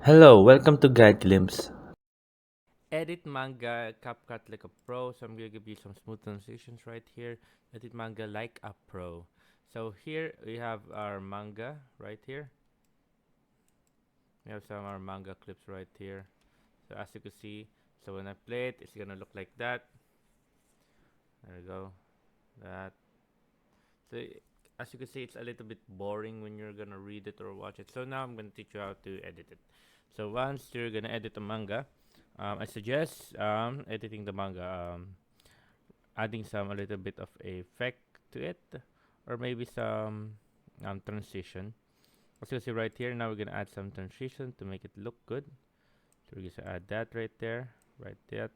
Hello, welcome to Guide Glimpse. Edit manga CapCut like a pro. So I'm gonna give you some smooth transitions right here. Edit manga like a pro. So here we have our manga right here. We have some of our manga clips right here. So as you can see, so when I play it, it's gonna look like that. There we go. That. So as you can see, it's a little bit boring when you're gonna read it or watch it. So now I'm gonna teach you how to edit it. So once you're gonna edit a manga, I suggest editing the manga. Adding some a little bit of effect to it, or maybe some transition. As you can see right here, now we're gonna add some transition to make it look good. So we're just gonna add that right there, right that.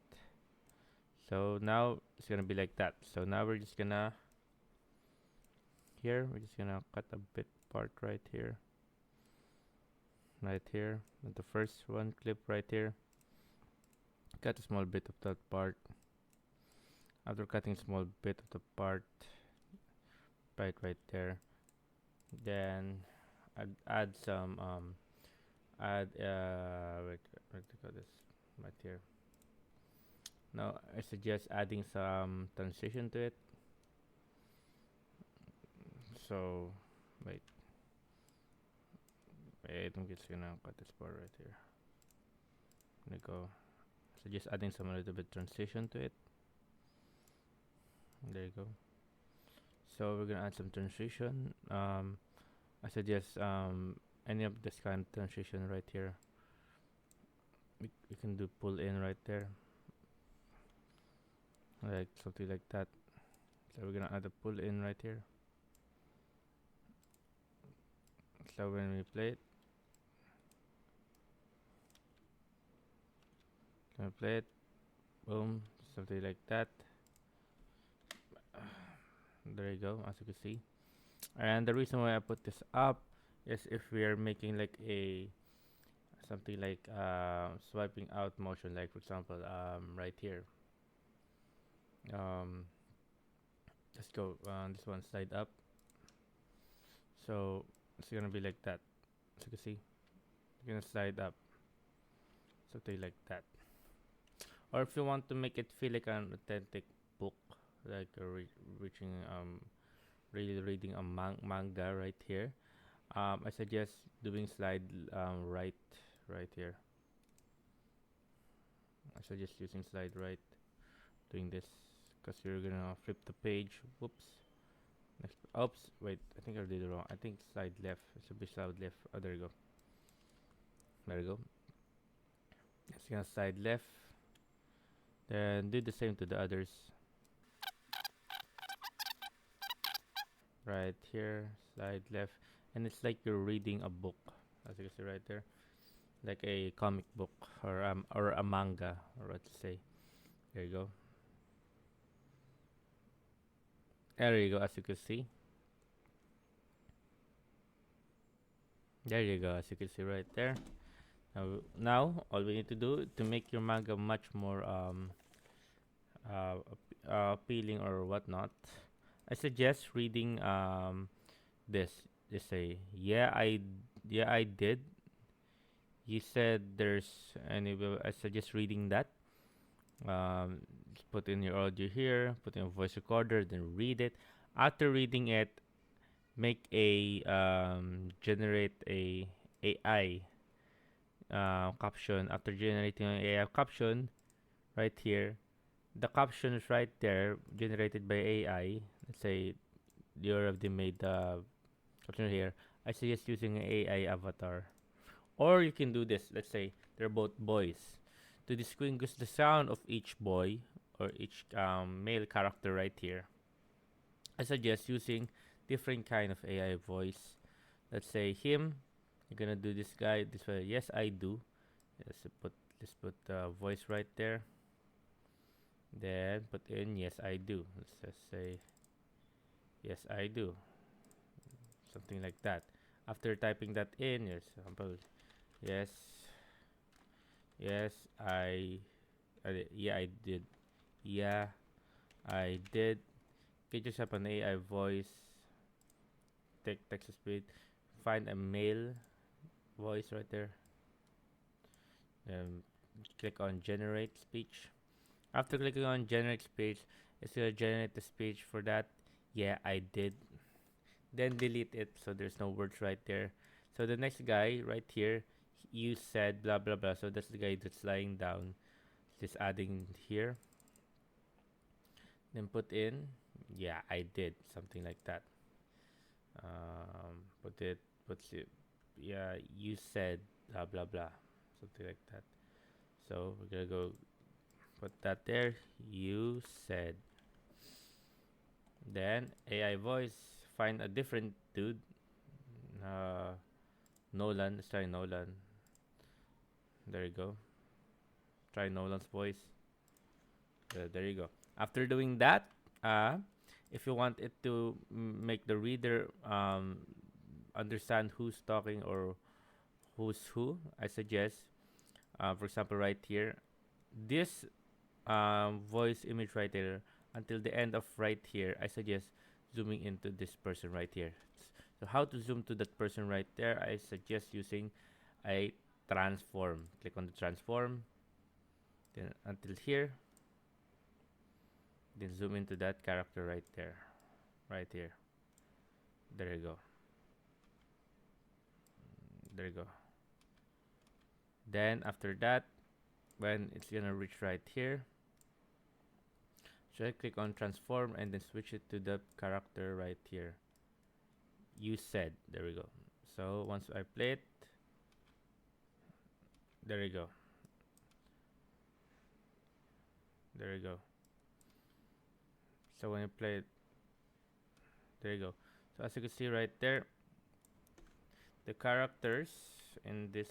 So now it's gonna be like that. So now we're just gonna we're just gonna cut a bit part right here, and the first one clip right here. Cut a small bit of that part. After cutting a small bit of the part, right there, then add some add what do you call this right here. Now I suggest adding some transition to it. So wait, I think it's gonna cut this part right here. There you go. Suggest adding some a little bit transition to it. There you go. So we're gonna add some transition. I suggest any of this kind of transition right here. We can do pull in right there, like something like that. So we're gonna add a pull in right here. So when we play it, can we play it? Boom, something like that. There you go, as you can see. And the reason why I put this up is if we are making like a something like swiping out motion, like for example, right here. Um, let's go. This one slide up. So it's gonna be like that. As you can see, you're gonna slide up, something like that. Or if you want to make it feel like an authentic book, like reaching really reading a manga right here. I suggest doing slide right here. I suggest using slide right, doing this, because you're gonna flip the page. Whoops. Next. Oops. Wait. I think I did it wrong. I think slide left. It should be slide left. Oh, there you go. There you go. It's gonna slide left. Then do the same to the others. Right here. Slide left. And it's like you're reading a book, as you can see right there, like a comic book or a manga, or what to say. There you go. There you go. As you can see. There you go. As you can see right there. Now all we need to do to make your manga much more appealing or whatnot, I suggest reading this. Just say, yeah, I did. You said there's any. I suggest reading that. Just put in your audio here. Put in a voice recorder. Then read it. After reading it, make a generate a AI caption. After generating an AI caption, right here, the caption is right there, generated by AI. Let's say you already made the caption here. I suggest using an AI avatar. Or you can do this. Let's say they're both boys. To distinguish the sound of each boy or each male character right here, I suggest using different kind of AI voice. Let's say him. You're gonna do this guy this way. Yes, I do. Let's put the voice right there. Then put in yes, I do. Let's just say yes, I do. Something like that. After typing that in, yes, example, yes, yes, yeah, I did. Yeah, I did. Get yourself an AI voice. Take text to speed. Find a male voice right there. Then click on generate speech. After clicking on generate speech, it's gonna generate the speech for that. Yeah, I did. Then delete it so there's no words right there. So the next guy right here, you said blah blah blah. So that's the guy that's lying down. Just adding here. Then put in. Yeah, I did something like that. Put it. What's it? Yeah, you said blah blah blah. Something like that. So we're gonna go put that there. You said. Then AI voice. Find a different dude. Uh, Nolan. Let's try Nolan. There you go. Try Nolan's voice. There you go. After doing that, if you want it to make the reader understand who's talking or who's who, I suggest, for example, right here, this voice image right there until the end of right here, I suggest zooming into this person right here. So how to zoom to that person right there? I suggest using a transform. Click on the transform, then until here, then zoom into that character right there, right here. There you go. There you go. Then after that, when it's gonna reach right here, so I click on transform and then switch it to the character right here. You said, there we go. So once I play it, there you go. There you go. So when you play it, there you go. So as you can see right there, the characters in this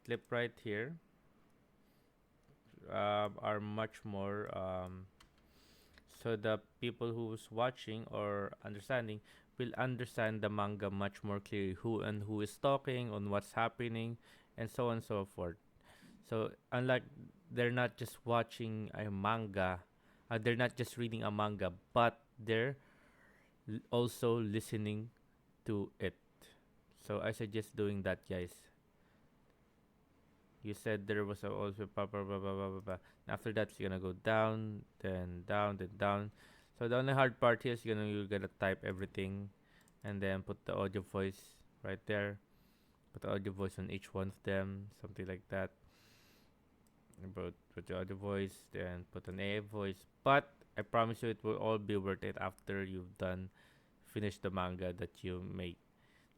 clip right here are much more so the people who's watching or understanding will understand the manga much more clearly, who and who is talking, on what's happening, and so on and so forth. So unlike, they're not just watching a manga, they're not just reading a manga, but they're also listening to it. So I suggest doing that, guys. You said there was a also blah, blah, blah, blah, blah, blah, blah. After that, you're gonna go down, then down, then down. So the only hard part here is you're gonna type everything, and then put the audio voice right there. Put the audio voice on each one of them, something like that. Put the audio voice, then put an AI voice. But I promise you, it will all be worth it after you've done finish the manga that you made.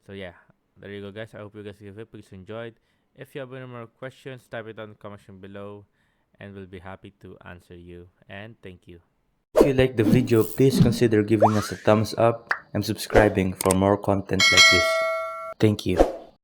So yeah, there you go, guys. I hope you guys give it. Please enjoyed. If you have any more questions, type it down in the comment section below, and we'll be happy to answer you. And thank you. If you like the video, please consider giving us a thumbs up and subscribing for more content like this. Thank you.